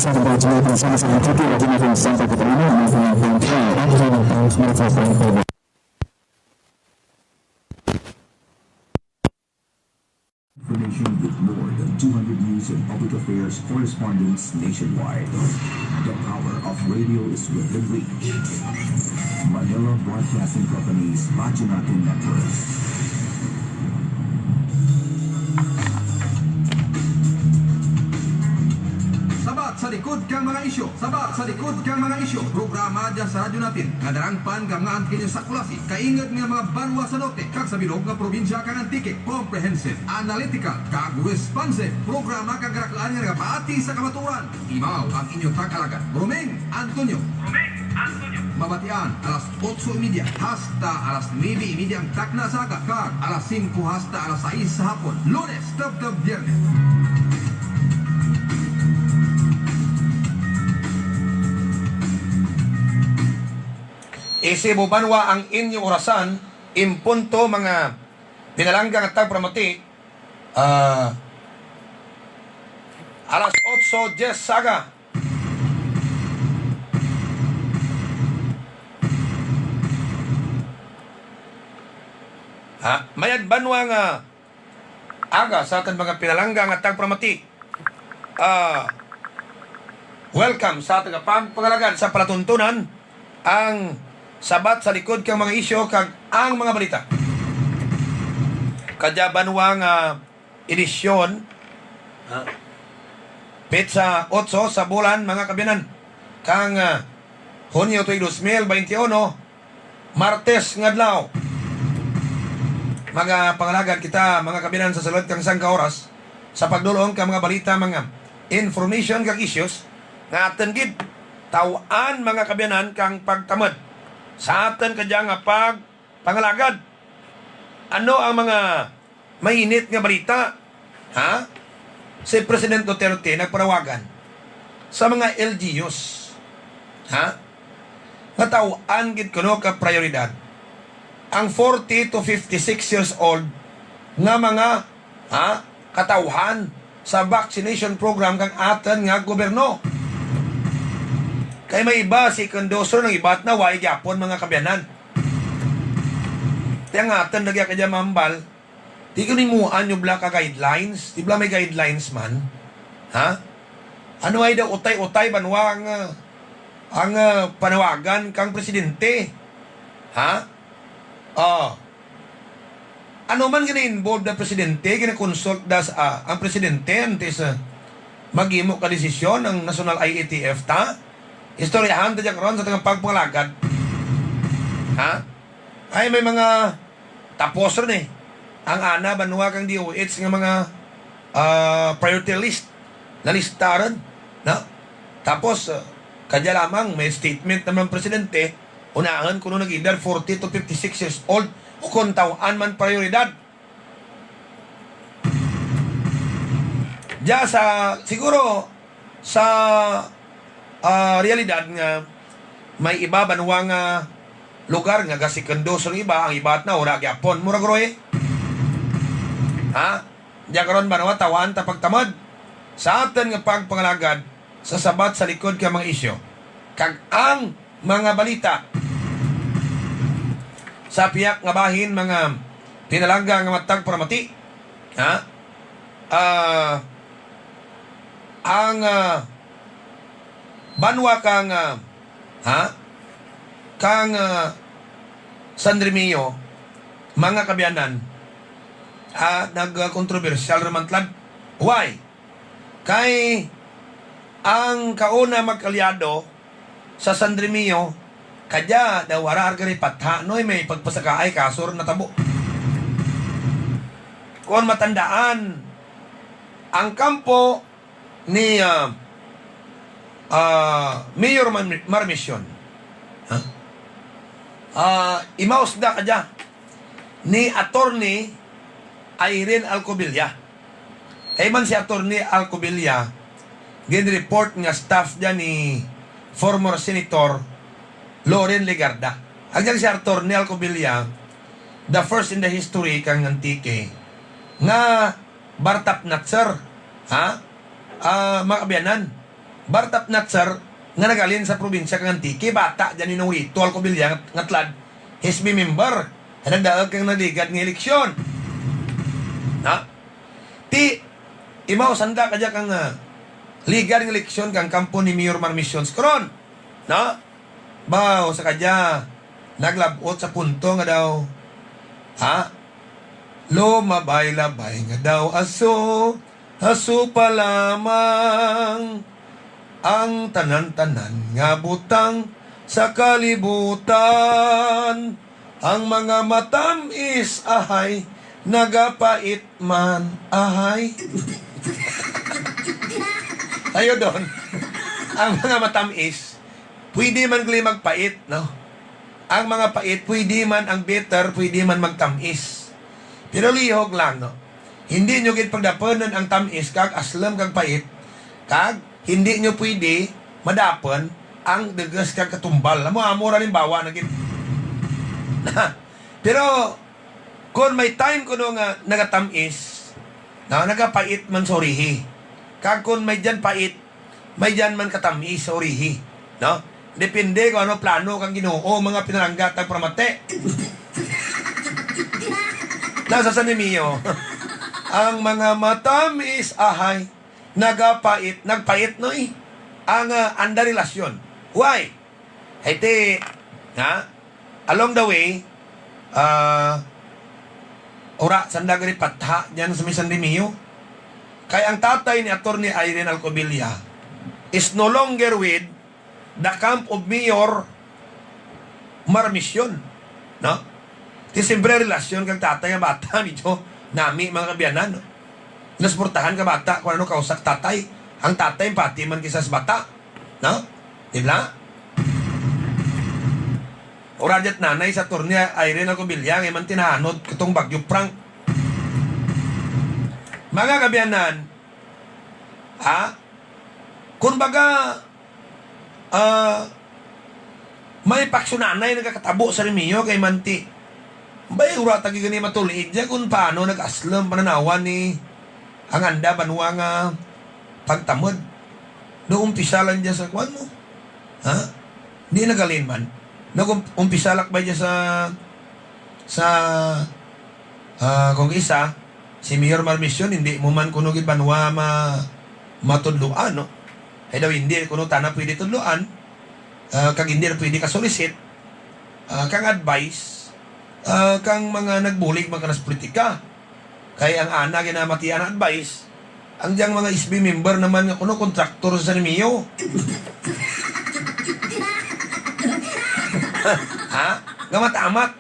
sa congratulate sama sa NTT lagi na sa pagkakalina ng mga pangkaya at mga pangkaya. Information with more than 200 news and public affairs correspondents nationwide. The power of radio is within reach. Manila Broadcasting Company's Radyo Natin Network. Sa likod kang mga isyo, sabat sa likod kang mga isyo. Programa dyan sa radyo natin. Nadarangpan kang nga antikin sa kulasi. Kaingat nga mga banwa sa norte. Kag sa bilog nga probinsya kang antike. Comprehensive, analytical, kag responsive. Programa kang karaklaan nga pati sa kamaturan. Imaw ang inyo takalagan. Romeng Antonio. Mabatian, alas 8:30 hasta alas 9:30 ang takna saga. Kag alas 5 hasta alas 6 sa hapon. Lunes, tab Biyernes. Isibo banwa ang inyong orasan, impunto mga pinalanggang at tagpramati, alas 8:10 saga. Mayad banwa nga aga sa ating mga pinalanggang at tagpramati. Welcome sa ating pagpangalagan sa palatuntunan ang sabat sa likod kang mga isyo kag ang mga balita. Kadya banwa nga edisyon petsa 8 sa bulan mga kabiyanan kang Hunyo 2021 Martes ngadlaw. Mga pangalagan kita mga kabiyanan sa sulod kang isang oras sa pagdulong kang mga balita, mga information kag issues nga aten gid tawan mga kabiyanan kang pagtamad sa atin kadya nga pangalagad. Ano ang mga mainit nga balita? Si President Duterte nagpanawagan sa mga LGUs. Nga tawaan gid kuno ka prioridad ang 40 to 56 years old nga mga katawhan sa vaccination program kang atin nga gobyerno. Kay may iba si kondosor ng ibat na way gyapon mga kabyanan. Tiyan nga atan nagya kadya mambal. Di ko nimuan yung bla ka guidelines. Di bla may guidelines man. Ano ay daw utay-utay banwa ang panawagan kang presidente. Ano man gina-involve na presidente, gina-consult ang presidente antes mag-imo ka desisyon ng National IATF ta. Istoryahan ta dyan karon sa tangang pagpangalagad. Ay may mga tapos rin ang ana banwa kang DOH nga mga priority list na listaran. Tapos kadya lamang may statement naman presidente unahan kuno nag-edad 40 to 56 years old o kung tawaan man prioridad. Diya siguro sa realidad nga may iba banwa nga lugar nga gasikendo sa iba, ang iba at na ura gyapon murag roy. Diya karon banwa tawan ta pagtamad sa atin nga pagpangalagad sa sabat sa likod ka mga isyo kag ang mga balita sa piyak nga bahin mga pinalangga nga matag pramati. Ang banwa kang San Remio mga kabyanan nagkontrobersyal ramantlad. Why? Kay ang kauna magkalyado sa San Remio kadya daw wara argari patanoy may pagpasakaay kasor na tabo. Kung matandaan ang kampo ni Mayor Marmission imaus da kadya ni Attorney Irene Alcobilla. Kay man si Attorney Alcobilla gin-report nga staff dyan ni former Senator Loren Legarda. Agyan si Attorney Alcobilla, the first in the history kang antike nga Bartap Natser mga kabyanan Bartap Natsar nga nagalin sa probinsya kang Antique, bata dyan inong rito Alcobilia ngatlad HB member nagdaag kang naligad ng eleksyon na ti imaw sanda ka dyan kang ligad ng eleksyon kang kampo ni Mayor Marmissions karon na baw sa kadya naglabot sa punto nga daw lumabay-labay nga daw aso pa lamang ang tanan-tanan nga butang sa kalibutan. Ang mga matamis ahay nagapait man ahay. Tayo doon. Ang mga matamis pwede man gali magpait, no? Ang mga pait pwede man, ang bitter pwede man magtamis. Pero lihog lang, no? Hindi nyo gid pagdapanan ang tamis kag aslam kag pait kag hindi nyo pwede madapan ang degas kag katumbal. Amo ra rin bawa na gid. Pero kung may time kuno nga nagatamis, na nagapait man sorihi. Kag kung may diyan pait, may diyan man katamis sorihi, no? Depende kung ano plano kang Ginoo mga pinaranggat ng pramate. Nasa sa Nehemio, ang mga matamis ahay nagapait, nagpait no ang anda relasyon. Why? Iti, along the way, ora, sanda gani patha, dyan sa San Nehemio. Kaya ang tatay ni Atty. Irene Alcobilia is no longer with the camp of Mayor Marmission. No? Iti simbre relasyon kang tatay nga bata, medyo nami mga kabiyanan, no? Nasportahan ka bata kung ano kausak tatay. Ang tatay pati man kisas bata, no? Diba? Orajat nanay sa turnya Irene Alcobilia ngay man tinahanod katong Bagyo Frank. Mga kabiyanan, kung baga may paksyo nanay nagkakatabo sa Nehemio kay Manti. Bay ura tagi gani matulid dyan kung paano nag-aslam pananawan ni ang anda banwa nga pagtamod. Noong umpisalan dyan sa kwan mo. Hindi nagalin man. Noong umpisalak ba dyan kung isa, si Mayor Marmission, hindi mo man kuno gid banwa matudluan, no? Ay daw hindi kuno tana pwede tudluan, kag hindi pwede ka solicit, kang advice, kang mga nagbulig magkanas politika. Kaya ang ana ginamati ang advice, ang diyang mga SB member naman nga kuno kontraktor sa Nehemio. Gamat-amat.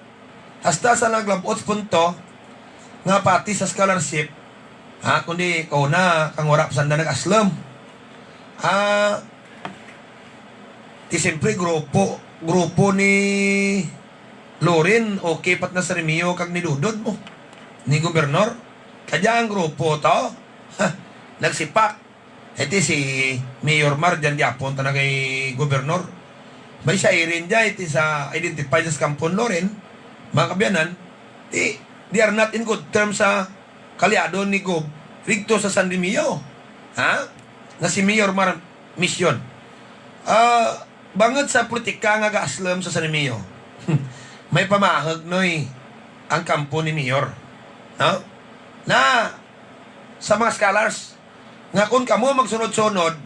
Hasta sa naglabot punto nga pati sa scholarship, kundi ikaw na kang warap sanda nag-aslam. Ti siyempre grupo ni Loren okay pat na sa Nehemio kag ni Dudod mo ni gobernador. Kaya ang grupo to nagsipak. Iti si Mayor Mar dyan diapon na kay gobernador. May siya rin dyan iti sa identified as Kampon Loren. Mga kabiyanan, they are not in good terms sa kalyado ni Gob Rigto sa San Nehemio. Na si Mayor Mar Mission. Bangod sa politika nga gaaslam sa San Nehemio. May pamahag noy ang kampo ni Mayor. No? Na sa mga scholars nga kung kamo magsunod-sunod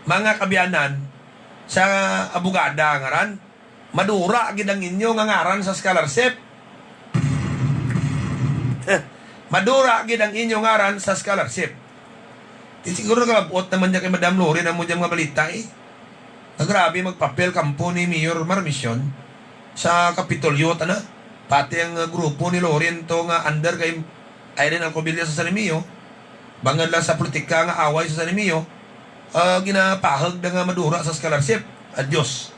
mga kabiyanan sa abogada ngaran madura gid ang inyo nga ngaran sa scholarship. Madura gid ang inyo ngaran sa scholarship. Di siguro nakalabot naman niya kay Madam Loren ang mga balita grabe magpapel kampo ni Mayor Marmission sa Kapitolyo na pati ang grupo ni Loren to nga under kay Irene Alcobilia sa San Nehemio, bangad lang sa politika nga away sa San Nehemio, ginapahag na nga madura sa scholarship. Adios.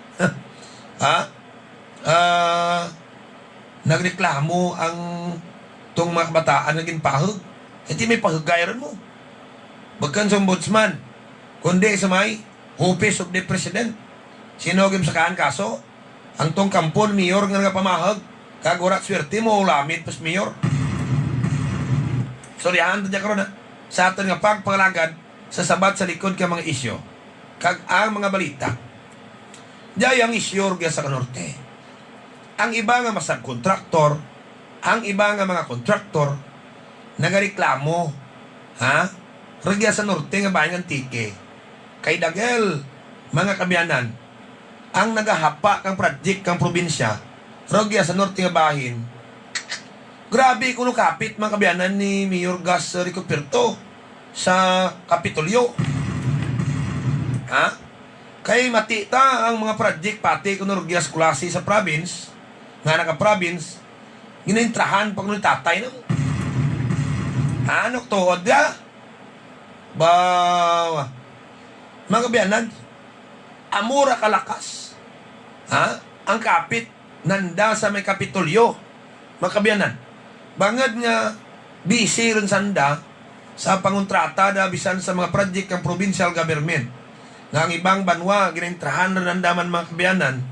Nagreklamo ang tong mga kabataan na ginpahag. Iti may pahagayaran mo. Bagkan sa ombudsman, kundi sa may office of the president. Sino sa kaso? Ang tong kampon, mayor nga pamahag, kagurat swerte mo, ulamit pas mayor. So, riyan, tadya karon sa aton nga pagpangalagad sa sabat sa likod ka mga isyo. kag ang mga balita. Diyay ang isyor sa kanorte. Ang iba nga masag-kontraktor, ang iba nga mga kontraktor, nagareklamo, ha? Regya sa norte nga bayan ng tike. Kay dagel, mga kabiyanan, ang nagahapa kang project kang probinsya, regya sa norte nga bahin, grabe kuno kapit mga kabiyanan ni Mayor Gas Ricoperto sa Kapitolyo. Ha? Kay matita ang mga project pati kuno regya sa kulasi sa province, nga naka-province, ginaintrahan pag tatay no. Ano tuod ya? Ba, mga kabiyanan, amura kalakas. Ha? Ang kapit nanda sa may Kapitolyo. Mga kabiyanan, bangad nga busy rin sanda sa pangontrata na bisan sa mga project ng provincial government. Nga ang ibang banwa, ginaintrahan na nandaman mga kabiyanan,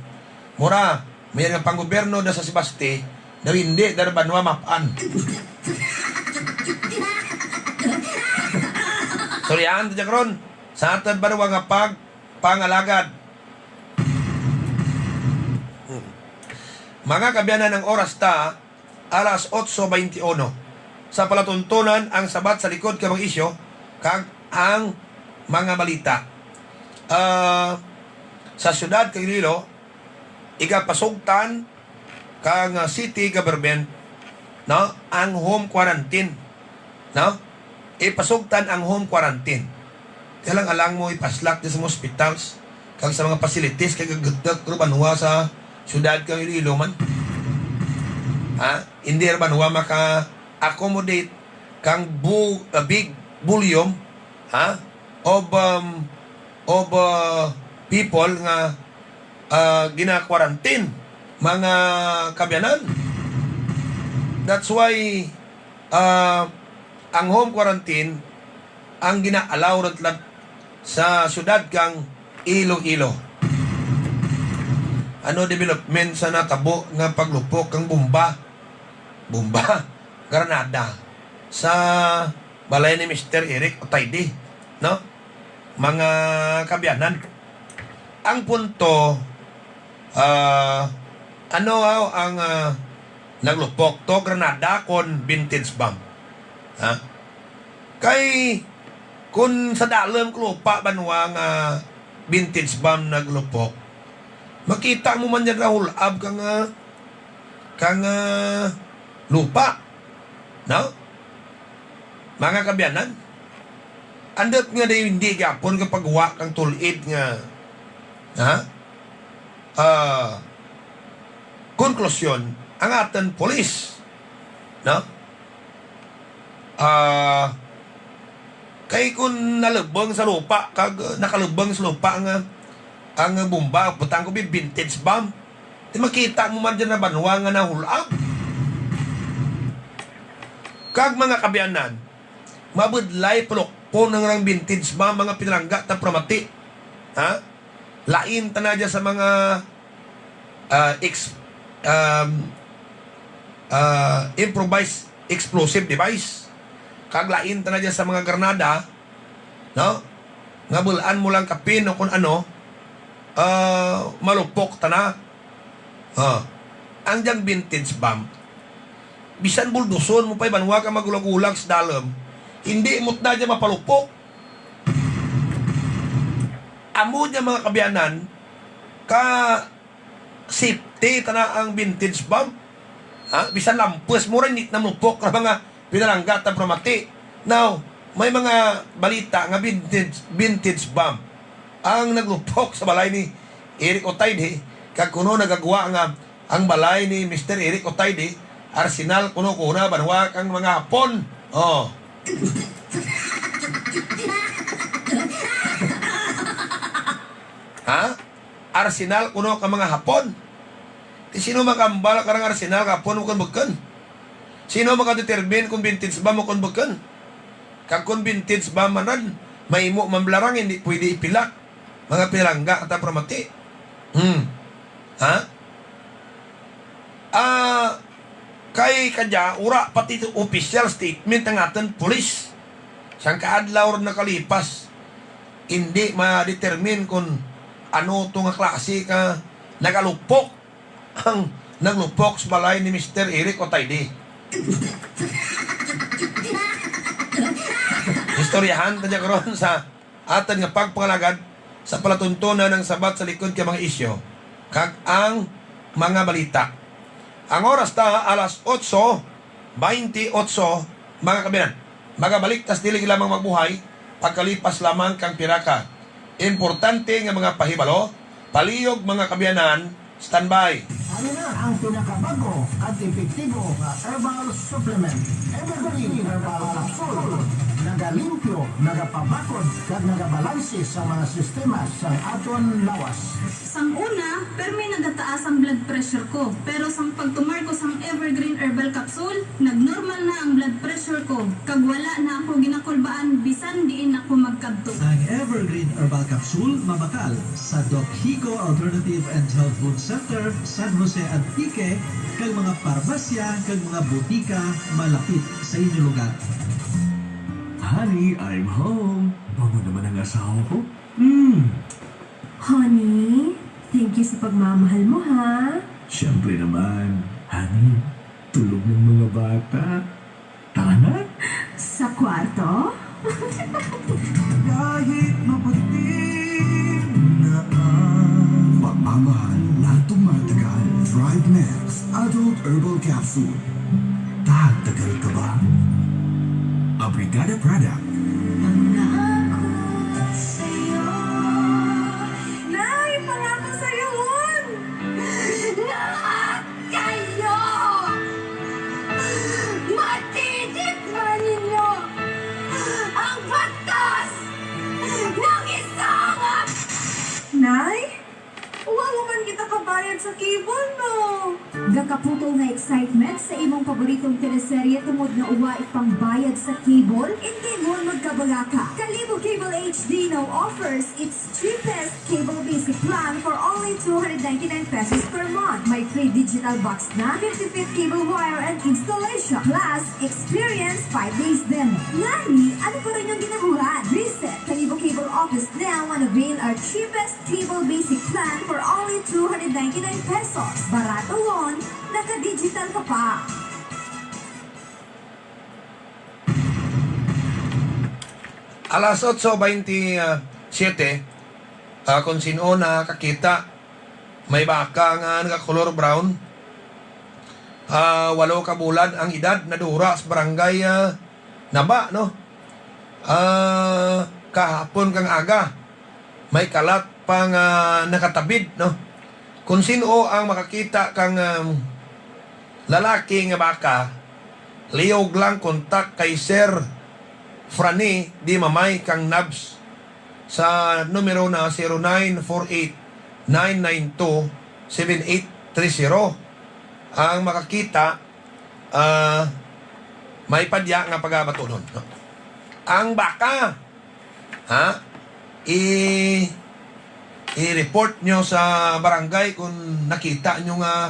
mura, may nga panggoberno na sa Sebaste, na hindi, na banwa mapaan. Soryan, tadyak ron, sa atin banwa nga pangalagad. Mga kabiyanan ng oras ta, alas 8:21. Sa palatuntunan ang sabat sa likod ka mga isyo, kag ang mga balita. Sa syudad kag Iloilo, igapasugtan kang city government, no, ang home quarantine, no, ipasugtan ang home quarantine. Kaya lang alang mo ipaslak sa mga hospitals kag sa mga facilities kay gagdag banwa sa syudad kang Iloilo man. Ha? Hindi banwa maka accommodate kang big volume, ha, of people nga gina-quarantine mga kabyanan. That's why ang home quarantine ang gina-allow ratlat sa syudad kang Iloilo. Ano development sa natabo nga paglupok kang bomba granada sa balay ni Mr. Eric Otaydi, no? Mga kabyanan, ang punto ang naglupok to granada kon vintage bomb, ha? Kay kun sa dalem klupa banwa nga vintage bomb naglupok, makita mo man yan rahulab kang lupa, no? Mga kabyanan, andot nga na hindi gapon kapag wa kang tulid nga, ha? Konklusyon, ang atan polis, no? Kay kung nalubang sa lupa, kag nakalubang sa lupa ang bomba, putang ko vintage bomb, di makita mo man dyan na banwa nga nahulab. Kag mga kabyanan, mabudlay palukpo ng rang vintage bomb, mga pinalangga ta pramati, ha? Lain ta na dyan sa mga improvised explosive device. Kag lain ta na dyan sa mga granada, no? Nga bulaan mo lang kapin o kung ano, malupok ta na. Ang dyan vintage bomb, bisan bulduson mo pa'y banwa ka magulag-ulag sa dalam, hindi mo't na dyan mapalupok. Amo dyan mga kabyanan, ka safety ta na ang vintage bomb, ha? Bisan lampus mo rin, na malupok na mga pinalanggat ang pramati. Now, may mga balita nga vintage bomb ang naglupok sa balay ni Eric Otaydi, kag kuno nagagawa nga ang balay ni Mr. Eric Otaydi, arsenal kuno kuna banwa kang mga Hapon. Ha? Arsenal kuno ka mga Hapon. Ti sino makambala karang arsenal Hapon mo kon beken? Sino makadetermine kung vintage ba mo kon beken? Kag kung vintage ba manan, may mo mamlarang hindi pwede ipilak. Mga pilangga at pramati. Ha? Kay kadya, ura pati official statement ng ating pulis. Siyang kaadlaw na kalipas. hindi ma-determine kung ano ito nga klase ka nagalupok ang naglupok sa balay ni Mr. Eric Otaydi. Istoryahan tadya karon sa atin nga pagpangalagad sa palatuntunan ng sabat sa likod ka mga isyo kag ang mga balita. Ang oras ta alas 8:28 mga kabinan. Magabalik tas dili lamang magbuhay pagkalipas lamang kang piraka. Importante nga mga pahibalo, paliyog mga kabiyanan, standby. Ano na ang pinakabago at epektibo na herbal supplement? Evergreen Herbal Capsule. Nagalimpyo, nagapabakod, kag nagabalansi sa mga sistema sa aton lawas. Sang una, permi nagataas ang blood pressure ko. Pero sang pagtumar ko sang Evergreen Herbal Capsule, nagnormal na ang blood pressure ko. Kag wala na ako ginakulbaan, bisan diin ako magkadto. Ang Evergreen Herbal Capsule mabakal sa Doc Hico Alternative and Health Food Center, San Jose Antique, kag mga parmasya, kag mga butika malapit sa inyong lugar. Honey, I'm home. Bango naman ang asawa ko. Honey, thank you sa pagmamahal mo, ha? Siyempre naman. Honey, tulog ng mga bata. Tara na. Sa kwarto? Kahit maputing na pagmamahal na tumatagal. Thrive Max Adult Herbal Capsule. Tagal ka ba? A Brigada product. Nay, pangako sa'yo yun! Lahat kayo! Matitikman ninyo ang batas ng isang... Nay, wala man kita kabayad sa cable, no? Gakaputol nga excitement sa imong paboritong teleserye tungod na uwa ipangbayad sa cable? Hindi mo magkabalaka. Kalibo Cable HD now offers its cheapest cable basic plan for only 299 pesos per month. May free digital box na, 50-feet cable wire and installation. Plus, experience 5 days demo. Nani, ano pa rin yung ginabuhan? Reset Kalibo Cable Office now and avail our cheapest cable basic plan for only 299 pesos. Barato won, naka-digital ka pa. Alas 8:27, kung sino nakakita, may baka nga naka-color brown, 8 kabulan ang edad, nadura sa barangay Naba, no? Kahapon kang aga, may kalat pang nakatabid, no? Kung sino ang makakita kang lalaki nga baka, liyog lang kontak kay Sir Frani di Mamay kang Nabs sa numero na 0948-992-7830. Ang makakita, may padya nga pagabatunon. No? Ang baka, i-report nyo sa barangay kung nakita nyo nga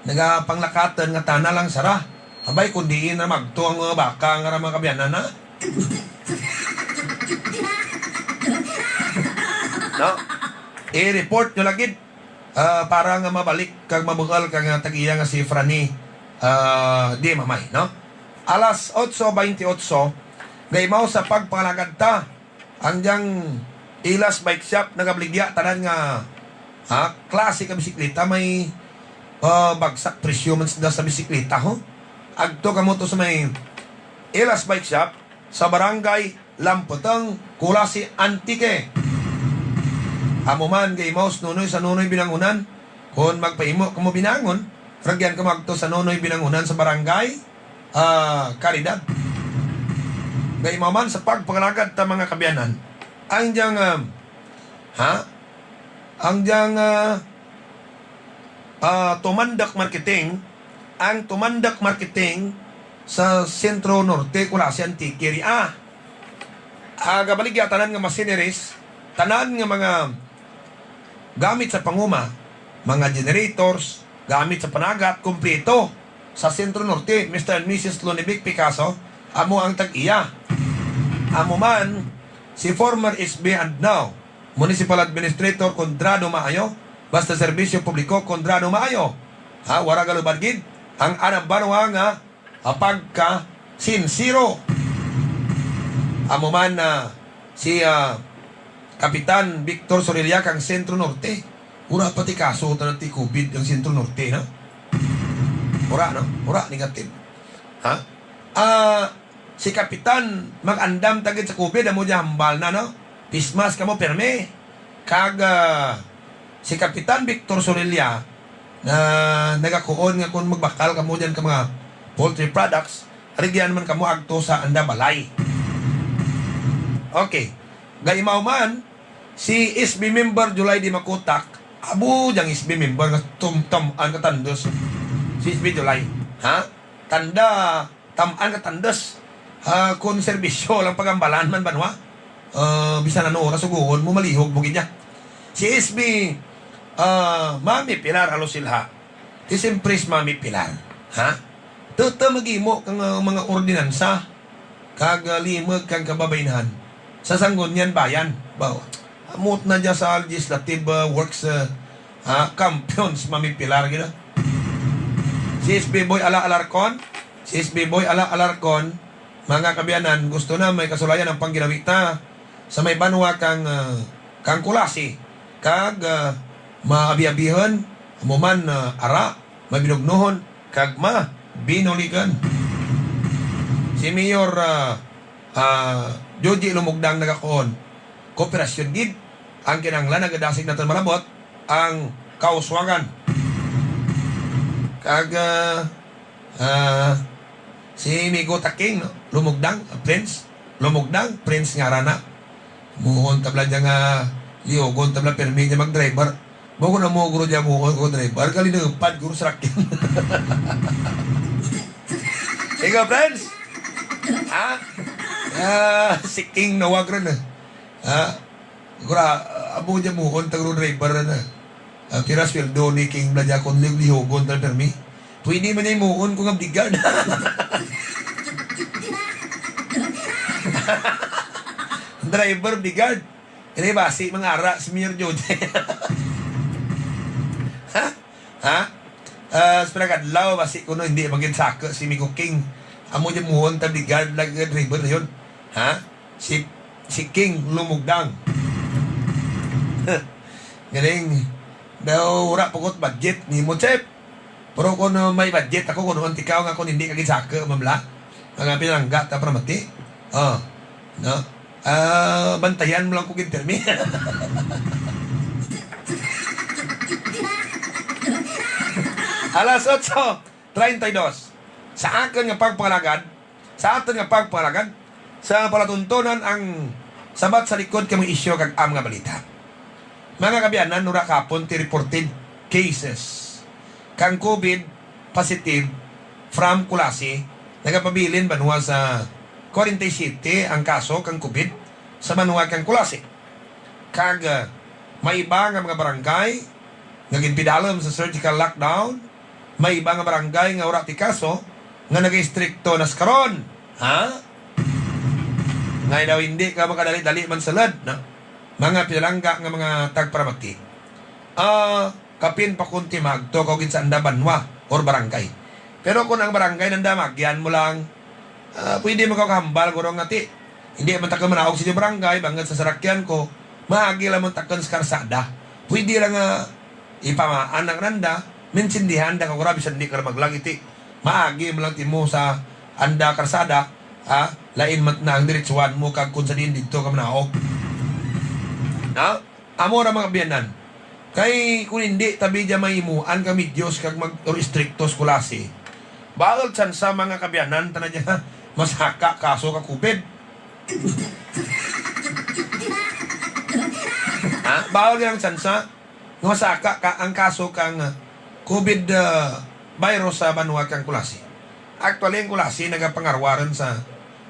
nagapanglakatan nga tana lang sara. Abay, kung diin na magto ang mga baka nga mga kabyanan na. No? I-report nyo lagid para nga mabalik kag mabugal kag nga tag-iya nga si Frani di Mamay, no? Alas 8:28 gaymaw sa pagpangalagad ta andyang Ilas Bike Shop nagabligya tanan nga klase ka bisikleta may bagsak presyo man sa bisikleta ho. Agto kamo to sa may Ilas Bike Shop sa barangay Lamputang, Kulasi Antique. Amo man kay Maus Nunoy sa Nunoy Binangunan. Kung magpaimo kamo binangon, ragyan ka magto sa Nunoy Binangunan sa barangay Caridad. Gay man sa pagpangalagad ta mga kabyanan. Ang diyang Tumandak Marketing, ang Tumandak Marketing sa Sentro Norte, Kulasi Antique. Gabaligya tanan nga machineries, tanan nga mga gamit sa panguma, mga generators, gamit sa panagat, kumpleto sa Sentro Norte. Mr. and Mrs. Lunibic Picasso, amo ang tag-iya. Amo man si former SB and now Municipal Administrator Condrado Maayo, basta serbisyo publiko Condrado Maayo. Wara galubad gid ang anang banwa nga pagka sinsiro. Amo man si Kapitan Victor Sorilla kang Sentro Norte. Ura pati kaso tanang ti COVID ang Sentro Norte, no? Ura, no? Ura, negative. Si Kapitan mag-andam tagid sa COVID, amo dya hambal na, no? Pismas ka mo, perme. Kag si Kapitan Victor Sorilla na nagakuon nga kung magbakal ka mo dyan ka mga poultry products, arigyan man ka mo agto sa anda balay. Okay. Gaimaw man, si SB member July di Makutak, abo diyang SB member nga tum-tam-an katandos. Si SB July. Tanda, tam-an katandos. Kung serbisyo lang pagambalan man banwa. Bisa na oras uguhon mo malihog bugin niya. Si SB Mami Pilar Alosilha. Tisempres Mami Pilar. Tuta magimo kang mga ordinansa kag limag kang kababaynahan sa Sangguniang Bayan. Amot na dyan sa legislative works campions Mami Pilar gina. Si SB Boy Ala Alarcon, mga kabiyanan, gusto na may kasulayan ang pangginawita sa may banwa kang kulasi kag maabi-abihan amuman ara mabinugnohon kag binoligan. Si Mayor Joji Lumugdang nagakoon kooperasyon gid ang kinanglan nagadasig natin malabot ang kauswagan kag si Migo Taking, no? Prince nga rana. Muhon tabla niya nga liyogon tabla permi niya mag-driver. Bago na mo guro niya muhon ko driver. Kali na upad guro sa rakin. Ikaw, friends? Si King nawag rin. Gura, abo niya muhon tagro driver na. Kira sweldo ni King na niya kung liyogon tabla permi. Pwede man niya muhon kung abdigad. Driver, bigard. Kaya basi, mga ara, si Mayor Jode. Spinagad-law, basi kuno hindi maging saka si Miko King. Amo niya muhon ta bigard, lagi driver na yun. Si King Lumugdang. Galing. Daw, wala pukot budget ni mo, Chef. Pero kung may budget ako, kung antikaw nga kung hindi kaging saka, mamla. Mga pinanggat na pramati. No? Bantayan mo lang kung intermi. Alas 8:32 sa akin nga pagpalagad sa palatuntunan ang sabat sa likod kay mga isyo kag am nga balita. Mga kabiyanan, nura kapon ti reported cases kang COVID positive from Kulasi nagapabilin banwa sa Quarantine City ang kaso kang COVID sa banwa kang Kulasi. Kag may iba nga mga barangay nga ginpidalom sa surgical lockdown, may iba nga barangay nga ura ti kaso nga nag-istrikto nas karon. Ngay daw hindi ka makadali-dali man salad, no? Mga pinalangga nga mga tagparamati. Kapin pa kunti magto kagin sa anda banwa or barangay. Pero kung ang barangay nanda magyan mo lang, pwede mo kakahambal gurong ngati. Hindi man takon manahog sa barangay, bangad sa sarakyan ko, maagi lang man takon sa karsada. Pwede lang ipamaan ang nanda, minsindihan da kagura, bisan di ka maglagiti. Maagi mo lang timo sa anda karsada, lain mat na ang diretsuan mo kag kung sa din dito ka manahog. Amo ra mga biyanan. Kay kung hindi tabi dya mahimuan kami Diyos kag mag-restrictos kulasi. Bawal san sa mga kabiyanan tanay dyan mas haka kaso ka COVID. Bawal yan san sa mas haka ka ang kaso kang COVID virus sa banwa kang kulasi. Actually ang kulasi nagapangarwaran sa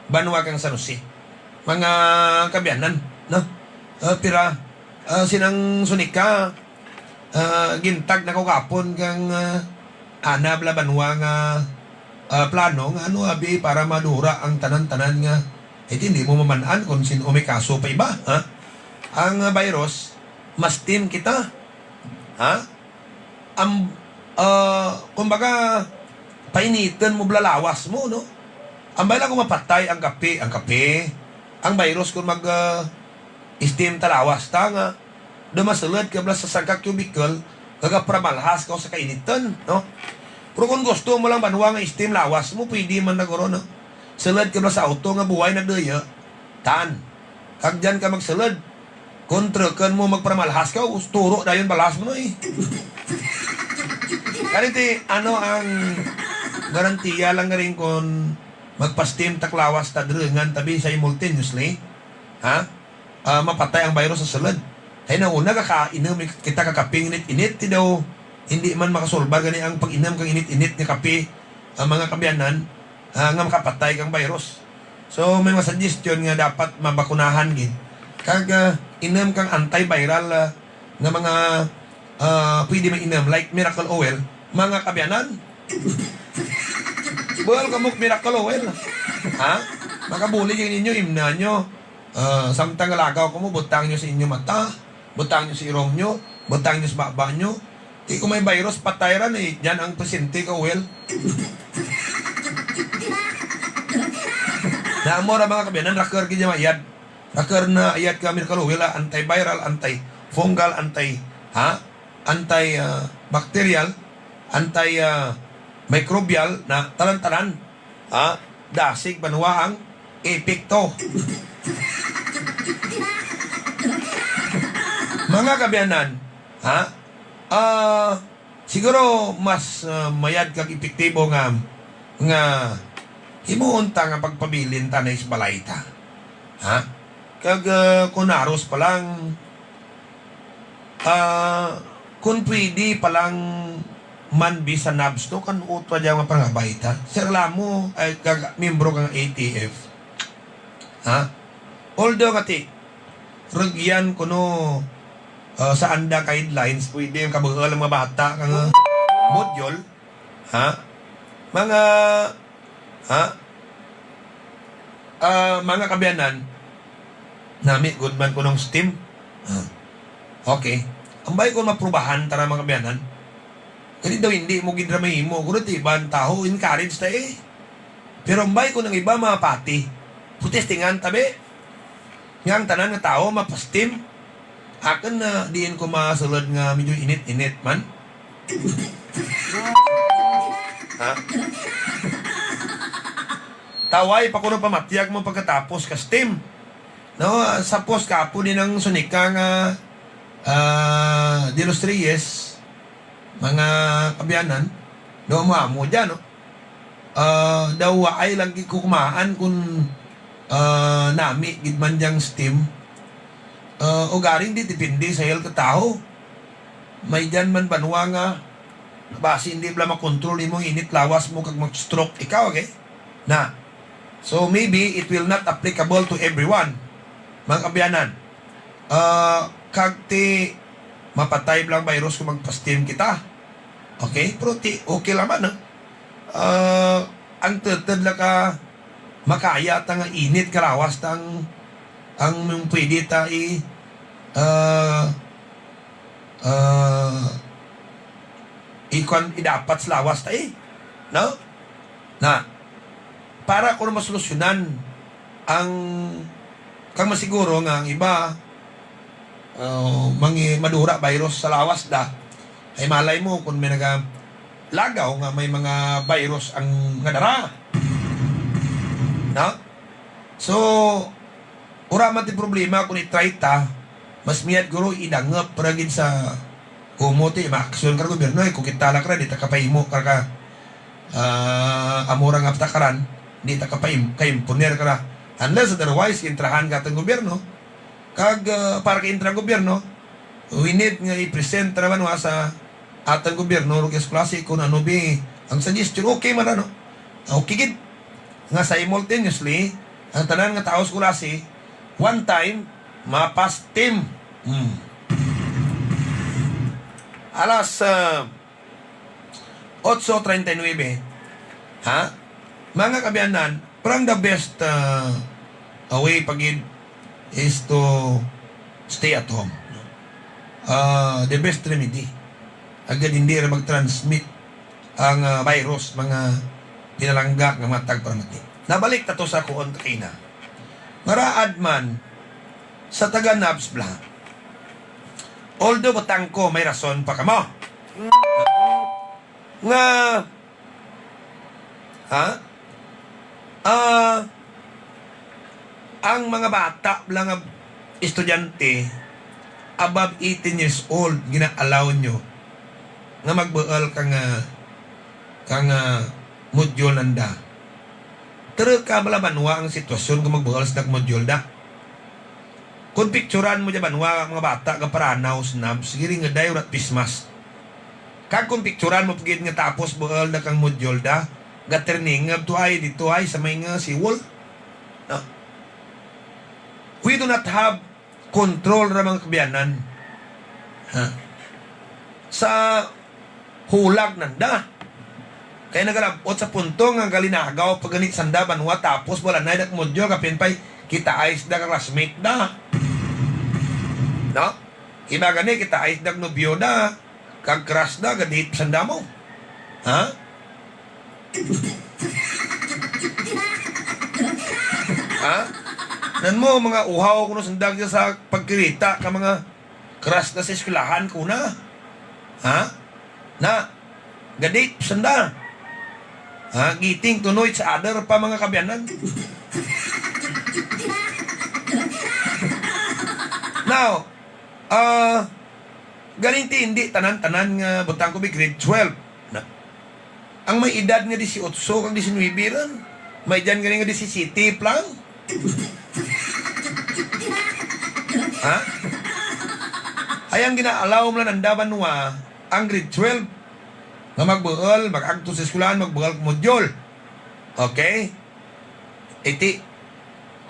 banwa kang San Jose. Mga kabiyanan, no? Pira sinang sunika gintag na kukapon kang anab labanwa nga plano nga ano abi para madura ang tanan-tanan nga hindi mo mamanaan kung sino may kaso pa iba. Ha? Ang virus, mas team kita. Ha? Kumbaga, painitan mo, blalawas mo, no? Ang baila kung mapatay ang kape, ang virus kung steam talawas, tanga, dumasulad ka bala sa sangka cubicle, kagapramalhas ka sa kainitan, no? Pero kung gusto mo lang banwa nga steam lawas mo, pwede man naguro, no? Sulad ka bala sa auto nga buhay na daya, tan. Kag dyan ka magsulad, kontrakan mo magpramalhas ka, turo dayon balas mo, no, eh. Kaniti, ano ang garantiya lang nga rin kung magpa-steam taklawas ta drengan tabi simultaneously, ha? Mapatay ang virus sa sulod. Ay nauna kakainom kita kakaping init-init, daw hindi man makasolbar gani ang pag-inom kang init-init nga kape ang mga kabyanan nga makapatay kang virus. So may mga suggestion nga dapat mabakunahan gid. Kag inom kang antiviral nga mga pwede mainom like miracle oil, mga kabyanan. Buwal kamok miracle oil. Ha? Makabuli kayo ninyo, imna nyo. Samtang lagaw ko mo, butang nyo sa inyo mata, butang nyo sa irong nyo, butang nyo sa baba nyo. Di kung may virus, patayran eh. Yan ang presente ka oil. Naamora mga kabyanan, rakar ka dyan ayad. Rakar na ayad ka miracle oil, antiviral, antifungal, anti-bacterial, anti-microbial na talan-talan. Dasig, banwaang, epekto. Mga kabyanan, siguro mas mayad kag epektibo nga himuunta nga pagpabilin tanay sa balayta. Kag kunaros pa lang kung pwede palang manbi sa nabs to kan utwa dyan mapangabay ta. Sir Lamo ay membro kang ATF. Although kati ragyan kuno sa anda guidelines pwede yung kabuhal ng mga bata kang modyol. Mga kabyanan nami good man kunong steam. Okay. Ang bayi ko maprubahan tara mga kabyanan. Kasi daw hindi mo gidramahin mo. Kung ibang tao, encourage tayo eh. Pero ang bayi ko ng iba mga pati. Putestingan tabi. Nga ang tanan ng tao, mapastim. Akan na diin ko masulod nga medyo init-init man. Taway pa ko ng pamatiyag mo pagkatapos ka steam. No, sa post kapo din ang sunika nga de los Reyes, mga kabyanan, daw mo dyan, no? Daw ay lang kukumaan kung nami, gidman dyang steam. O garing di, dipindi sa health tao. May dyan man banwa nga, basi hindi pala makontrol mo, init lawas mo kag mag-stroke ikaw, okay? Na, so maybe it will not applicable to everyone, mga kabyanan. Kag ti mapatay lang virus kung magpa-steam kita. Okay? Pero okay laman, no? Ang tetad lang ka makaya tang init karawas tang ang pwede ta idapat sa lawas ta no? Na para kung masolusyonan ang kang masiguro nga ang iba madura virus sa lawas da ay malay mo kung may lagaw nga may mga virus ang nga dara, no? So ura man ti problema kung i-try ta mas miyad guro idangep paragin sa kumote maaksyon ka gobyerno kung kita lang ra di ta kapahimo ka amura nga ptakaran di ta kaimponer ka ra unless otherwise intrahan ka tang gobyerno kag para ka intra gobyerno we need nga i-present naman sa atang gobyerno rugis klase kung ano bi ang suggestion okay man ano okay gid nga simultaneously ang tanan nga tao sa klase one time mapas team alas 8:39 mga kabyanan parang the best away pagid is to stay at home. The best remedy. Agad hindi ra mag-transmit ang virus, mga pinalangga ng mga tagparamati. Nabalik ta to sa kuon kakina. Ngaraad man sa taga Nabsbla. Although batang ko may rason pa kamo. Nga ang mga bata lang estudyante above 18 years old gina-allow nyo nga magbual kang module nanda. Pero kabalabanwa ang sitwasyon kung magbual sa module da. Kung picturean mo dyan banwa mga bata ka paranaw snab, sige nga dayo at pismas. Kag kung picturean mo pagid nga tapos bual na kang module da, gaterning nga tuay dito ay sa may nga siwol. No? We do not have control ra mga kabiyanan. Sa hulag nanda. Kaya nagalabot sa punto nga galinagaw pag ganit sanda banwa tapos wala na dak module kapin pay kita ayos da classmate da. No? Kina gani kita ayos da nobyo da kag crush da gadit sanda mo. Ha? Ha? Nan mo mga uhaw kuno sandag sa pagkirita ka mga crush na sa eskwelahan kuna. Ha? Na gadit sanda. Ha, giting tunoy sa other pa mga kabyanan. Now, galing hindi tanan-tanan nga butang ko bi grade 12. Na. Ang may edad nga 18 kang 19 ran. May dyan galing nga 17 lang. Ha? Ayang gina-allow mo lang nandaban wa ang grade 12 nga magbuol, mag-agto sa eskwelahan, magbuol module. Okay? Iti,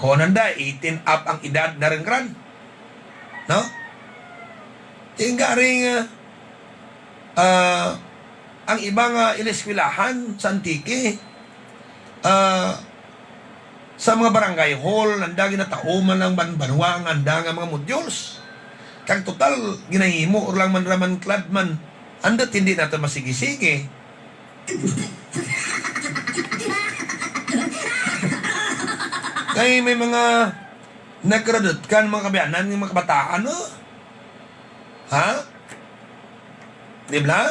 konanda, 18 up ang edad na rin kran. No? Tingga rin, ang ibang ileskwelahan sa Antique, sa mga barangay hall, nanda ginatauman ng banbanwa ang anda nga mga modules. Kang total, ginahimo, or lang man raman klad man, andat hindi natin masigi-sige. Kaya may mga nag-graduate kan mga kabayanan ng mga kabataan, no? Ha? Di ba?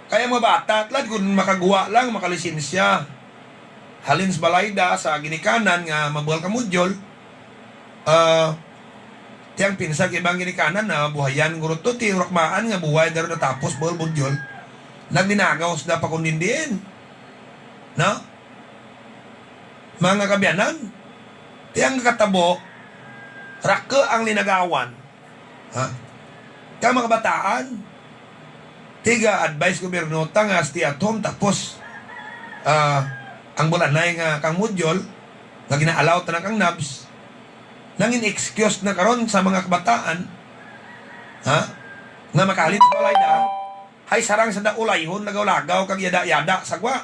Kaya mga bata, tlad kung makagawa lang, makalisensya, halin sa balayda sa ginikanan nga mabuhal ka modyol, tiyang pinsag ibang ginikanan na buhayan gurot to, ti rakmaan nga buhay daro na tapos buhal modyol, nagdinagaw sa pakundindiin. No? Mga kabyanan, tiyang katabo, rake ang linagawan. Ha? Kaya mga bataan, tiga advice gobyerno nga sti at home tapos ang bulanay nga kang modyol nga ginaalaw ta na kang nabs nangin excuse na karon sa mga kabataan nga makalit sa balayda hay sarang sa daulayhon lagaw-lagaw kag yada-yada sagwa.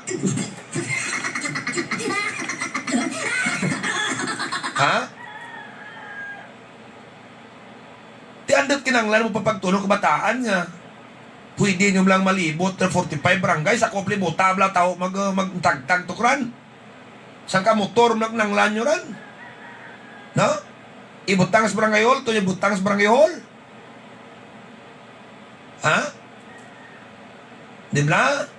Ha? Ti andot kinanglan mo papagtulong kabataan nga pwede nyo lang malibot na 45 barangay sa kopli mo tabla tao magtagtag tukran sang ka motor nanglan nyo ran, no? Ibutang sa barangay hall to ibutang sa barangay hall, ha? Di ba?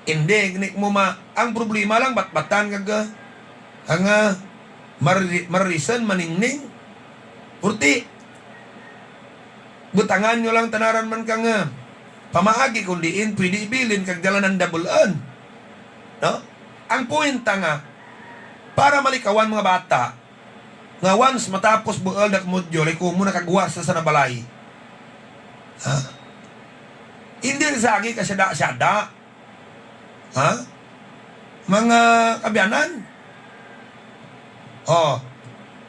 Hindi ginik mo ang problema lang batbatan kag ang maririsan maningning purti butangan nyo lang tanaran man kang pamaagi kundiin pwede ibilin kag dalanan dabulan, no? Ang puwenta nga para malikawan mga bata nga once matapos bual dak modyol ay kumo nakagawa sa nabalay, ha? Hindi sagi ka syada ha? Mga kabyanan,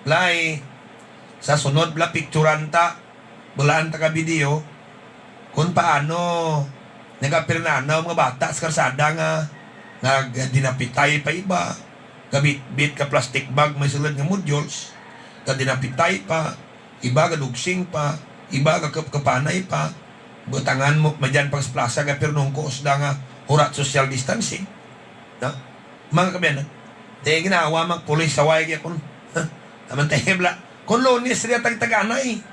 lay sa sunod bla picturean ta bulaan ta ka video kung paano nagapirnanaw mga bata sa karsada nga dinapitay pa iba, Kabit-bit ka plastic bag may sulod nga modules, kadinapitay pa, iba ka dugsing pa, iba ka kapanay pa, butangan mo madyan pang plaza ka pero nung kuusda nga hurat social distancing. No? Mga kabiyanan, tayo ginawa mag pulis sa way kaya kung naman tayo bla. Kung lunes rin tag-taganay.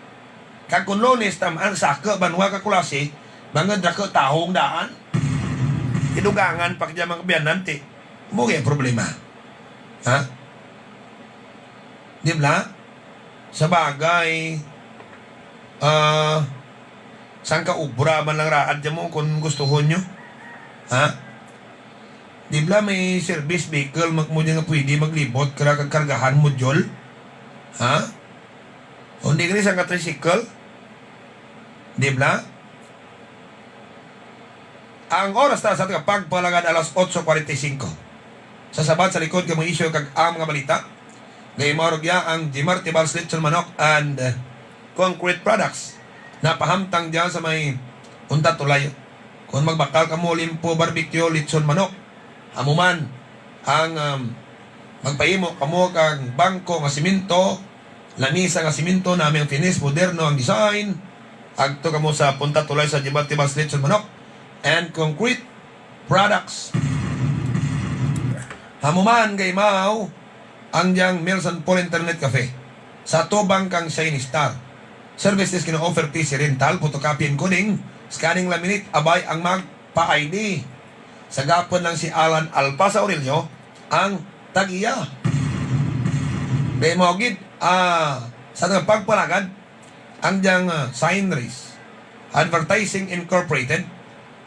Kag kung lunes tamaan saka banwa ka kulasi, mga drako tahong daan. Idugangan pa kaya mga kabiyanan, mo kaya problema. Ha? Di ba? Sa bagay, saan ka ubra man lang raad dyan mo kung gusto ho nyo? Ha? Di ba may service vehicle mo nga pwede maglibot kaya kakargahan mo jol? Ha? O hindi ka rin saan ka tricycle? Di ba? Ang oras na sa pagpalagad alas 8:45. Sasabat sa likod ka mga isyo kag ang mga balita. Ngayon marugya ang Jimarte Bals Lechon Manok and Concrete Products. Napahamtang dyan sa may unta tulay. Kung magbakal ka mo limpo barbecue lechon manok, hamuman ang magpahimo kamo kang bangko nga simento, lamisa nga simento namin ang finish, moderno ang design. Agto kamo sa punta tulay sa Jimarte Bals Lechon Manok and Concrete Products. Hamuman kay Mao ang diyang Milson Paul Internet Cafe sa tubang kang Shiny Star. Services kina-offer PC rental, photocopy and coding, scanning laminate, abay ang magpa-ID. Sa gapon lang si Alan Alpa sa Aurelio, ang tagiya. Kaya mo gid, sa pagpalagad, ang diyang Sign Race Advertising Incorporated,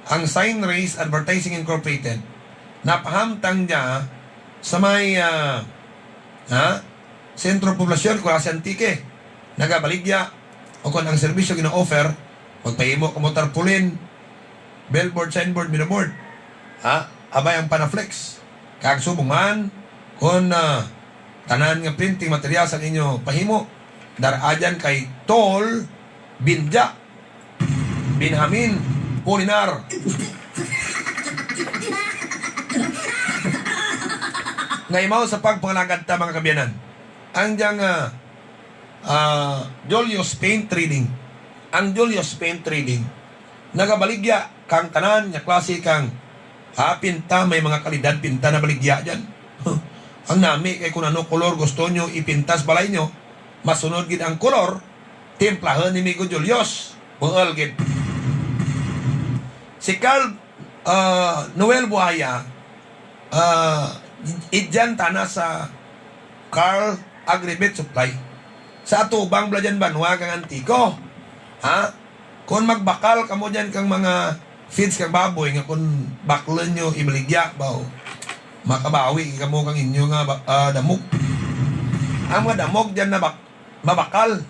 ang Sign Race Advertising Incorporated, napahamtang niya sa may sentro poblasyon, Kulasi Antique, nagabaligya, o kung ang serbisyo gina-offer, magpahimo ka mo tarpaulin, billboard, signboard, billboard. Abay ang Panaflex. Kag subungan, kung tanan nga printing material sa inyo pahimo, daraadyan kay Tol Binja, Binhamin Polinar. Ngayon mo sa pagpangalagad ta mga kabiyanan, ang diyang Julius Paint Trading. Ang Julius Paint Trading nagabaligya kang tanan nya klase kang pinta, may mga kalidad pinta na baligya dyan. Ang nami kay kung ano kolor gusto nyo ipintas balay nyo, masunod gid ang kolor, timplahan ni Migo Julius buhal gid. Si Carl Noel Buhaya, idyan tana sa Carl Agribet Supply sa atubang bladyan banwa kang antiko. Kung magbakal kamo dyan kang mga feeds kang baboy nga kung baklan nyo ibaligya baw makabawi kamo kang inyo nga damog. Ang mga damog dyan na mabakal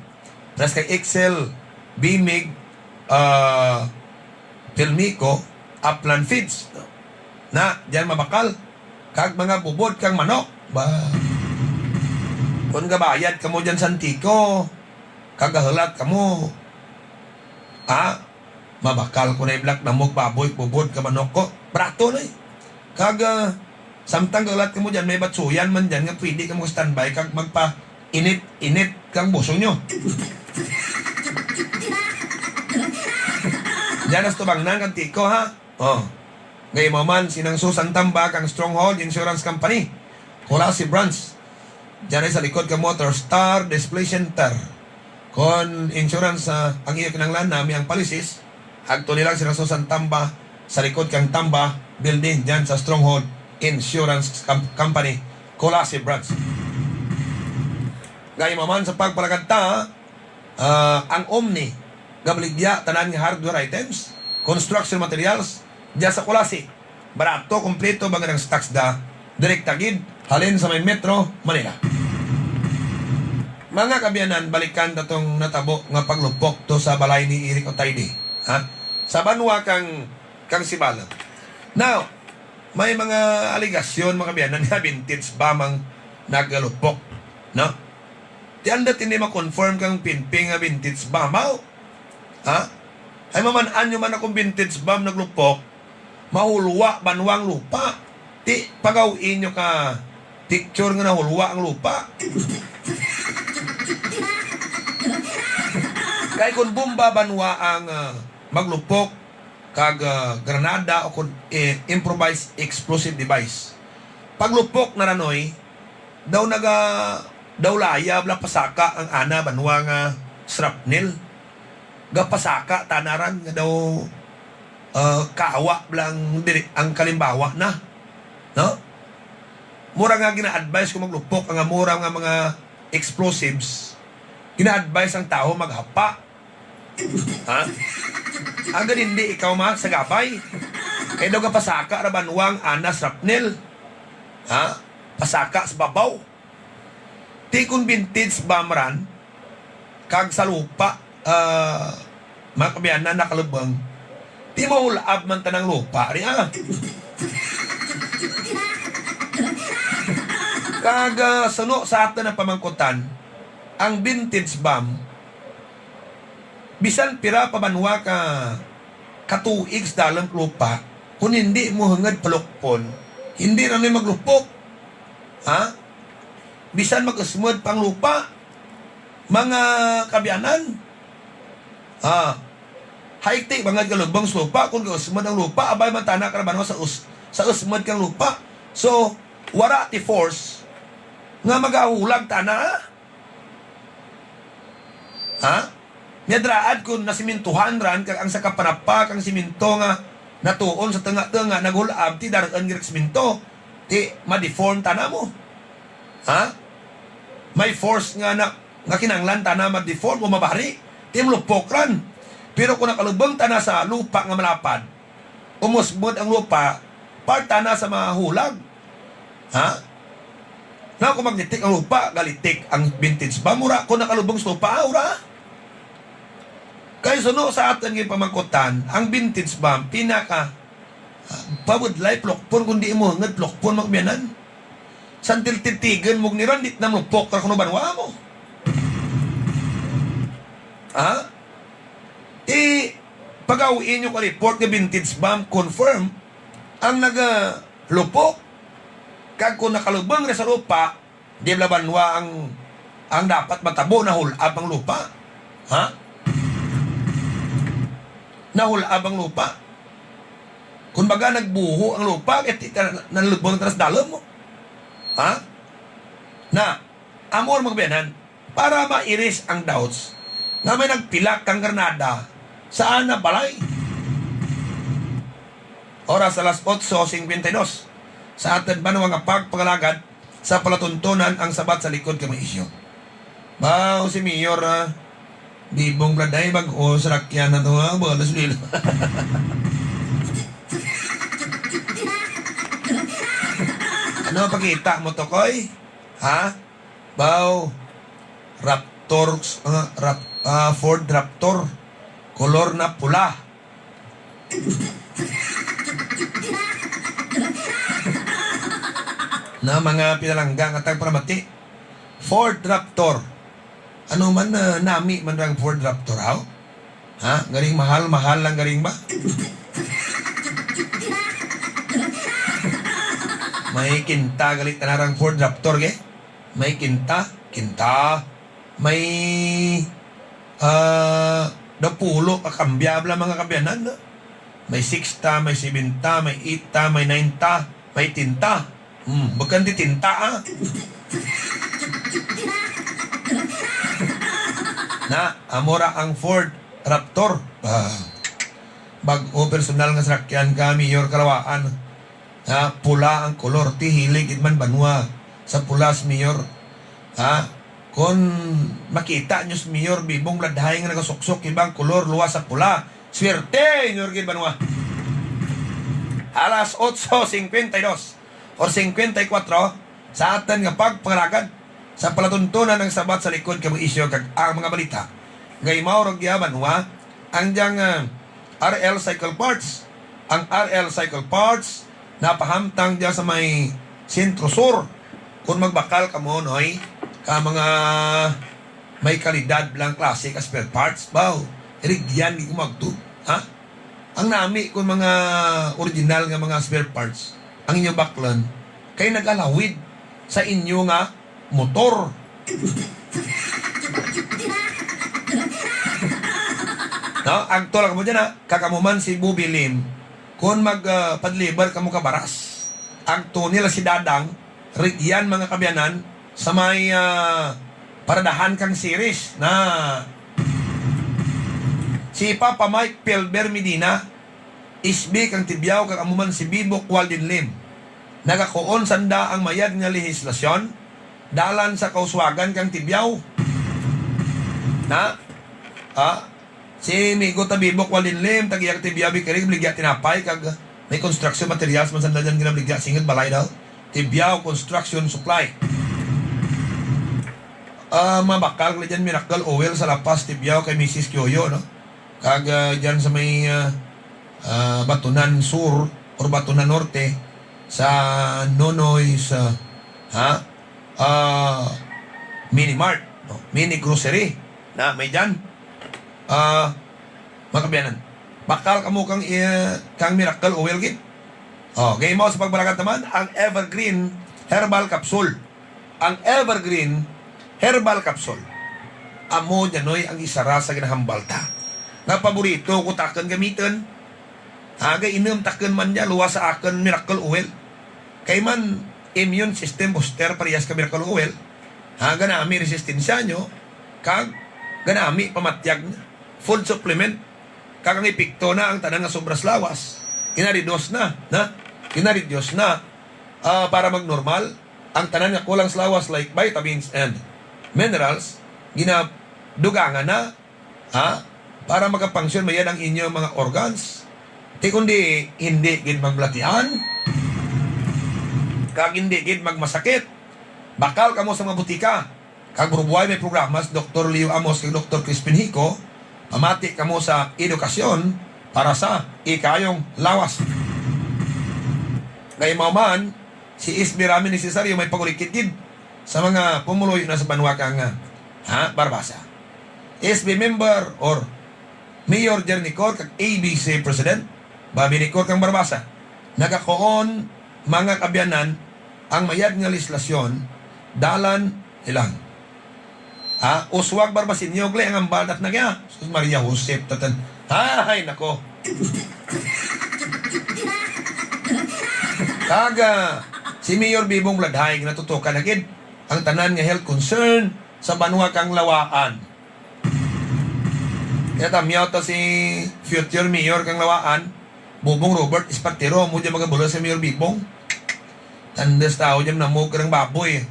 plus kay Excel, Bimig, Filmico, Upland Feeds na dyan mabakal kag mga bubod kang manok ba. Kung gabayad ka mo dyan sa antiko, kagahalat ka mo, mabakal ko na i-black na mo, baboy, bubod ka manok ko, prato na eh. Samtang gahalat ka mo dyan, may batsuyan man dyan, nga pwede ka mo standby, kag magpa-init kang buso nyo. Dyan as tubang na, antiko ha? Ngayon mo man, sinang Susan Tamba, kang Stronghold Insurance Company, Kulasi Branch, diyan ay sa likod ka Motor Star Display Center. Kon insurance ang iyo kinanglan nami ang policies, agto nilang sila Susan Tamba sa likod kang Tamba building diyan sa Stronghold Insurance Company, Kulasi Branch. Gaya maman sa pagpalagad ta, ang Omni, gabaligya tanan nga hardware items, construction materials, diyan sa Kulasi. Barato, kompleto, baga ng stocks da, direkta gid, halin sa may Metro, Manila. Mga kabiyanan, balikan na itong natabo nga paglupok to sa balay ni Eric Otayde. Sa banwa kang Sibala. Now, may mga aligasyon mga kabiyanan nga vintage ba mang nagalupok. No? Di anda hindi ma-confirm kang pinping nga vintage ba mau. Ay mamanaan nyo man akong vintage ba naglupok, mahulwa banwang lupa. Ti pagawin nyo ka picture nga nahulwa ang lupa. Kaya kung bomba banwa ang maglupok kag granada o kung improvised explosive device. Paglupok na ranoy, daw layab la pasaka ang ana banwa nga shrapnel. Gapasaka tanaran nga daw kawa lang ang kalimbawa na. No? Mura nga gina-advise kung maglupok ang mura nga mga explosives. Gina-advise ang tao maghapa. Ha? Agad hindi ikaw sa gabay. Kaya daw pasaka ra banwang ana shrapnel. Ha? Pasaka sa babaw. Ti kung vintage bamran kag sa lupa mga kabiyanan na nakalubang, di mahulab man tanang lupa riya. Kag suno sa atin ang pamangkutan, ang vintage bomb, bisan pira pabanwa ka katuig sa dalang lupa, kung hindi mo hangad palukpon, hindi na may maglupok. Ha? Bisan mag-usmod pang lupa, mga kabiyanan, high-tech mga galubang sa lupa, kung usmod ang lupa, abay man tanak karabano sa usmod kang lupa. So, wara ti force nga magahulag tana. Ha? Miadraad kung nasimintuhan ran, kag ang sa kapanapak, ang siminto nga natuon sa tanga-tanga, naghulab, ti daraan nga siminto, ti ma-deform tana mo. Ha? May force nga nga kinanglan tana ma-deform o mabari. Ti mulupok ran. Pero kung nakalubang tana sa lupa nga malapad, umusbod ang lupa, part tana sa mga hulag. Ha? Na kung magnitik ang lupa, galitik ang vintage ba? Mura, kung nakalubang sa lupa, ura. Kaya suno sa atin yung pamangkutan, ang vintage ba, pinaka pabudlay, plokpon, kundi mo hangad, plokpon, magbiyanan. Santil titigan mo niran, dit na mulupok ka kung banwa mo. Ha? Pag-awiin nyo ka report na vintage bomb confirm ang nagalupok. Kag kung nakalubang na sa lupa, di labanwa ang dapat matabo na hulab ang lupa. Ha? Nahulab ang lupa. Kung baga nagbuho ang lupa, nalubang na sa dalam mo. Ha? Na, amor magbiyanan, para ma-iris ang doubts, nga may nagpilak kang Granada, saan na balay? Oras alas 8:52. Sa atin ba nga pagpagalagad sa palatuntunan ang sabat sa likod kami isyo. Bao si Mayor, bibong bladay bag-o sa rakyan na ito, balas lilo. Ano pakita mo to, Koy? Ha? Bao, Raptor, Ford Raptor, kolor na pula. Na mga pinalanggang at tagpramati. Ford Raptor. Ano man nami man ang Ford Raptor, ha? Ha? Garing mahal lang garing ba? May kinta galit na narang Ford Raptor, ge? May kinta. May dapulo kakambyabla mga kabyanan, no? May 6ta, may 7ta, may 8ta, may 9ta, may tinta. Bukan di tinta, ah. Na, amora ang Ford Raptor. Bag-o personal nga sakyan kami, Mayor Kalawaan. Ha, pula ang kolor, ti hilig idman banwa sa pulas, Mayor. Ha? Kung makita nyo si Mayor, bibong ladhay nga nagasuksok ibang kolor, luwas sa pula. Swerte, Mayor Banwa. Alas 8:52 o 54 sa atin nga pagpangalagad sa palatuntunan ng sabat sa likod kamo isyo kag ang mga balita. Ngay maurog Banwa ang diyang RL Cycle Parts. Ang RL Cycle Parts napahamtang diya sa may Sentro Sur. Kung magbakal ka mo, noy, ka mga may kalidad lang klase ka spare parts, baw, irigyan di kumagto. Ha? Ang nami kung mga original nga mga spare parts, ang inyong baklan, kayo nag-alawid. sa inyo nga motor. No, ang tulak mo dyan kakamuman si Bubilim, kung magpadlibar kamo kabaras. Ang nila si Dadang, yan mga kabyanan, sa may paradahan kang series na si Papa Mike Pelber Medina, isbi kang tibyaw kakamuman si Bibok Waldin Lim. Nagakoon sanda ang mayad nga lehislasyon, dalan sa kauswagan kang tibyaw. Na, si Migo Tabibok Waldin Lim, tagiyak tibyaw, bikarig, bligya tinapay, kag may construction materials, man sanda dyan ginabligya, singit balay daw. Tibyaw Construction Supply. Mabakal ko dyan Miracle Oil sa Lapas, tibyaw kay Mrs. Kyoyo, no? Kag dyan sa may Batunan Sur or Batunan Norte sa Nonoy sa Mini Mart, no? Mini Grocery na may dyan makabiyanan. Bakal kamo kang Miracle Oil Kit. Game mo sa pagbalagan naman ang Evergreen Herbal Capsule. Ang Evergreen Herbal Capsule, amo dyan ang isara sa ginahambalta na paborito ko taken gamitin. Agay inom taken man niya luwa sa akin Miracle Oil. Kay man immune system booster parehas ka Miracle Oil. Ganami resistensya nyo. Kag ganami pamatyag na. Food supplement. Kag ang epekto na ang tanan nga sobras lawas. Kinaridos na. Kinaridos na para magnormal. Ang tanan nga kulang sa lawas like vitamins and minerals, ginadugangan na para makapangsyon mayan ang inyong mga organs. Di kundi hindi gid maglatian, kag hindi gid magmasakit. Bakal kamo sa mga butika, kag burubuhay may programa si Dr. Leo Amos kag Dr. Crispin Hico, pamati kamo sa edukasyon para sa ikayong lawas. Ngayon man, si Isbi Rami Necessario may pagulikit-gid sa mga pumuloy na sa banwa kang Barbasa. SB member or Mayor Jernicor kag ABC President Bobby Nicor kang Barbasa. Nagakoon mga kabyanan ang mayad nga legislasyon dalan ilang. Uswag Barbasinyo gle ang ambaldat na kaya. Sus Maria Josep tatan. Ay nako. Kaga si Mayor Bibong Ladhay natutukan na gid ang tanan nga health concern sa banwa kang Lawaan. Kaya tamyaw to si future Mayor kang Lawaan, Bubong Robert Espartero, mo dyan magabulo sa Mayor Bibong. Tandas tao dyan namog karang baboy.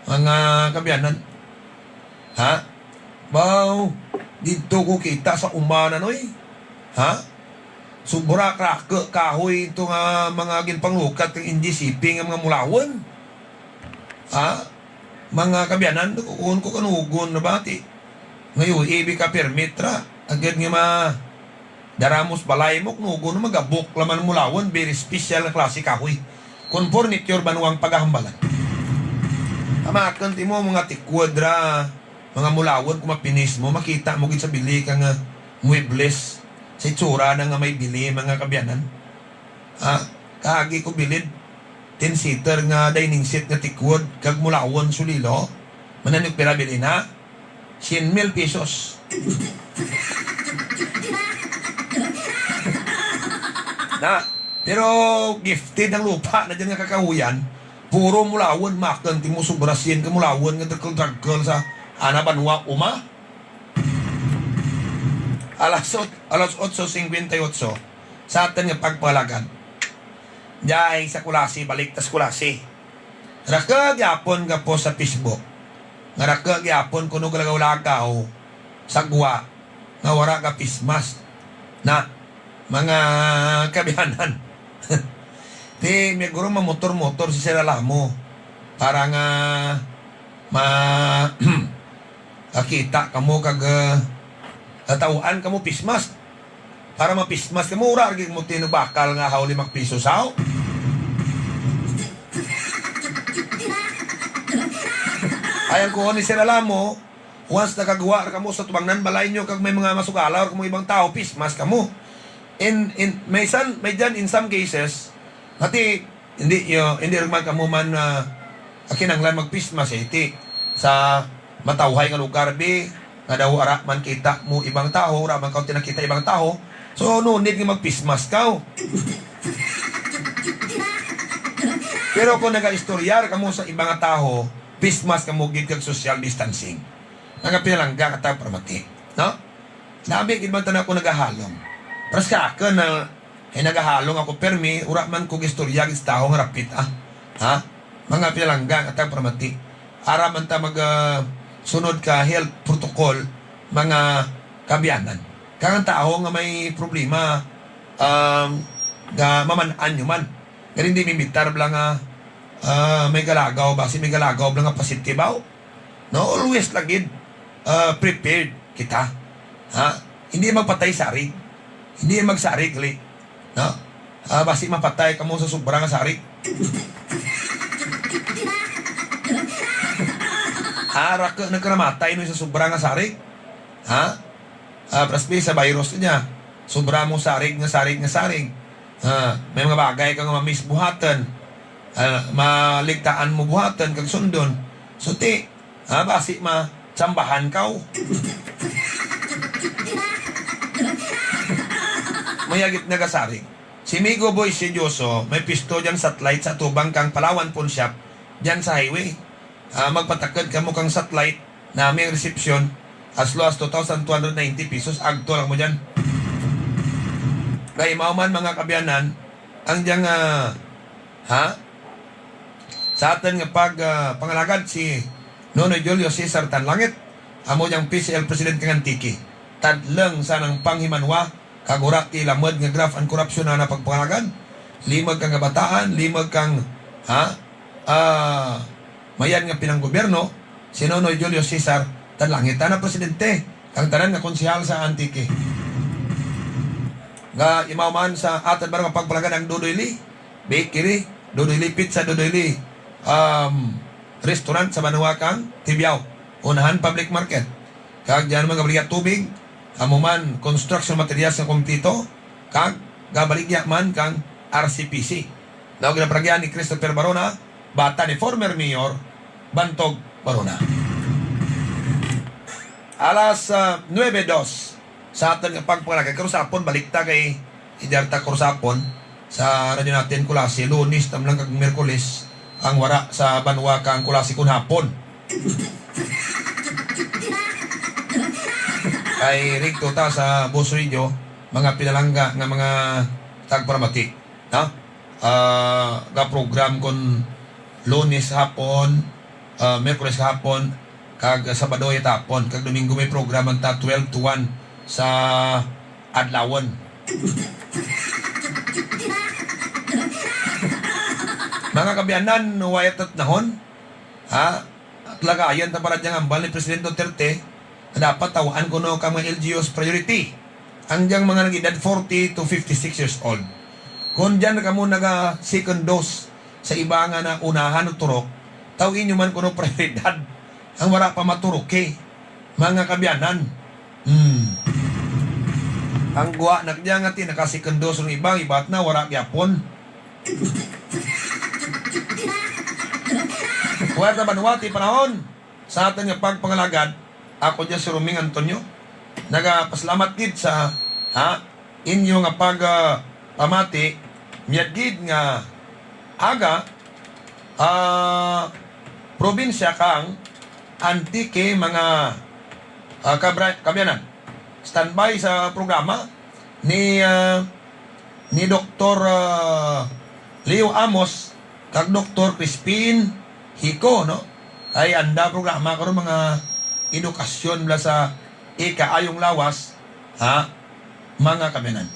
Mga kabyanan. Baw, dito ko kita sa umanan oy. Subra krake kahoy ito nga mga ginpanglukat ng hindi shipping ng mga mulawan. Mga kabyanan, kukuhan ko kanugon na bati. Ngayon, ibig ka permitra. Agad nga daramos balay mo, kunugon na magabok laman ng mulawan. Very special na klase kahoy. Conforniture banuang paghahambalan. Amakan ti mo mga tikwadra, mga mulawan, kung mapinis mo, makita mo gid sa bili ka nga muebles. Sa itsura na nga may bili mga kabyanan. Kaagi ko bilid 10-seater nga dining set nga tikwod kag mulawon sulilo. Mananong pera bili na 100,000 pesos. Pero gifted ang lupa na dyan nga kakahuyan. Puro mulawon makan ti mo sobrasin ka mulawon nga dragkol sa anabanwa uma. Alas 8:58 sa atin nga pagpalagan. Diyay sa kulasi, balik tas kulasi. Rakag-yapon ka po sa Facebook. Rakag-yapon kuno galagaw-lagaw sa guwa nga wara ka pismas na mga kabyanan. Di, may guro mamotor-motor si Seralamo para nga makita kamo kag tatawaan ka mo pismas. Para mapismas ka mo, urargin mo tinubakal nga haw 5 piso sao. Ayan ko ni Seralamo, once nakagawa ka mo sa tubangnan balay nyo kag may mga masugala or kung ibang tao, pismas ka mo. May dyan in some cases, pati hindi rin man kamuman kinanglan magpisma sa iti sa matawhay nga lugar bi nga daw ara man kita mo ibang tao, ara man kaw tinakita ibang tao, so no need nga magpismas kaw. Pero kung nag-istoryar ka mo sa ibang tao, pismas ka mo gid kag social distancing. Nagapilangga ka tayo pramati. No? Nabi, gid man tanan ako nagahalong. Pras ka ako na nagahalong ako permi, ura man kong istorya gid sa tao nga rapit. Ha? Mga pilangga ka tayo pramati. Ara man ta mag sunod ka health protocol, mga kabiyanan. Kang tao nga may problema, nga mamanaan nyo man. Pero hindi mimitar blang may galagaw, basi may galagaw blang nga pasitibaw. No, always lagid prepared kita. Ha? Hindi magpatay sarig. Hindi magsarig li. No? Basi mapatay ka mo sa sobrang sarig. Nagkaramatay no sa sobrang sarig. Ha? Prasbi sa virus niya. Sobra mo sarig. May mga bagay kang mamiss buhatan, maligtaan mo buhatan kag sundon. So ti, basi tsambahan kaw. Mayagit nagasarig. Si Migo Boy Sidyoso, may pisto dyan satellite sa tubang kang Palawan Pawn Shop dyan sa highway. Magpatakad ka mo kang satellite na may reception as low as 2,290 pesos. Agto lang mo dyan. Kaya mauman mga kabiyanan, ang diyang, sa atin nga pangalagad si Nonoy Julio Cesar Tanlangit, amo diyang PCL President kang Antiki. Tadlang sa nang panghimanwa, kagurak ilamod nga graph and corruption na napagpangalagad, limag kang kabataan, limag kang, mayan nga pinanggobyerno, si Nonoy Julio Cesar Tanlangit, na presidente, ang tanan nga konsehal sa Antiki. Nga imauman sa atin barang pagpalagan ang Dodoyli Bakery, Dodoyli Pizza, Dodoyli restaurant sa Manuakang Tibiao, unahan public market. Kag dyan mga baligat tubig, amuman construction materials ng kumpito, kag gabaligya man kang RCPC. Daw ginapragyan ni Christopher Barona, bata ni former Mayor Bantog Barona. Alas 9:02 sa atin nga pagpangalaga, karusapon, balikta kay Idarta Karusapon sa radyo natin Kulasi, Lunis, tamlang kag Merkulis, ang wara sa Banwa kang Kulasi kun hapon. Kay Rigto ta sa Boss Radio, mga pinalangga nga mga tagparamati. No? Ga program kon Lunis hapon, Merkulis hapon, kag Sabado hapon, kag Domingo may program ang ta 12 to 1 sa adlawon. Mga kabiyanan, wayat at nahon, at lagayan na para diyang ambal ni Presidente Duterte na dapat tawaan ko no ka mga LGUs priority. Ang diyang mga nag-edad 40 to 56 years old. Kung dyan ka mo naga second dose sa iba nga na unahan o turok, tawin nyo man ko no prioridad. Ang wala pa maturok mga kabiyanan. Ang guwa nagdiya nga ti naka-second dose ng ibang ibat na wala gyapon. Huwag na Banuati panahon sa atin nga pagpangalagad. Ako dyan si Roming Antonio, nagapasalamat gid sa inyo nga pamati miyad gid nga aga probinsya kang Antiki mga kabiyanan. Standby sa programa ni Dr. Leo Amos kag Dr. Crispin Hico, no? Ay anda programa karon mga edukasyon bla sa ikaayong lawas, mga kabiyanan.